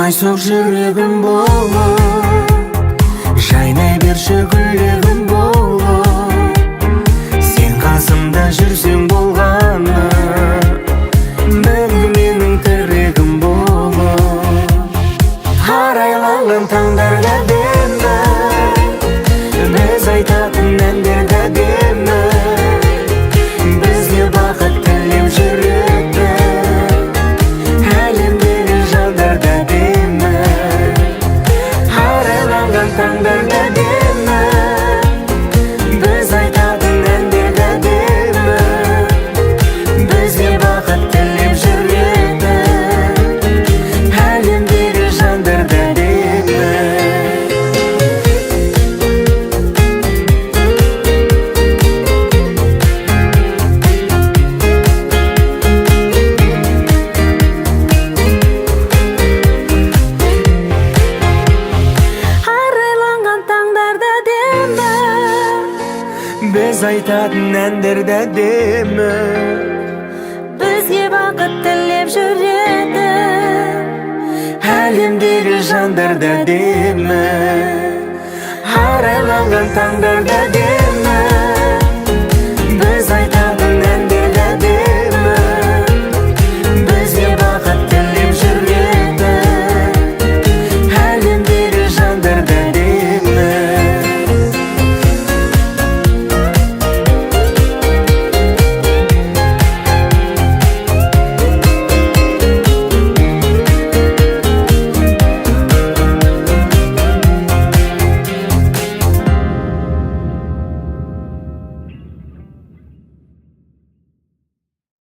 Майсоқ жүрегім болып, жайнай берші гүлегім болып. Сен қасымда жүрсең болғаны, мәңгі менің тірегім болып. Арайланған таңдарда демі, біз айтатын әндерді демі, бізге бақыт тілеп жүреді әлемдегі жандарда демі. Арайланған таңдарда демі, біз айтатын әндерді демі, бізге бақыт тілеп жүреді әлемдегі жандарда демі. Біз айтатын әндерді демі, бізге бақыт тілеп жүреді әлемдегі жандарда демі. Арайланған таңдарда демі.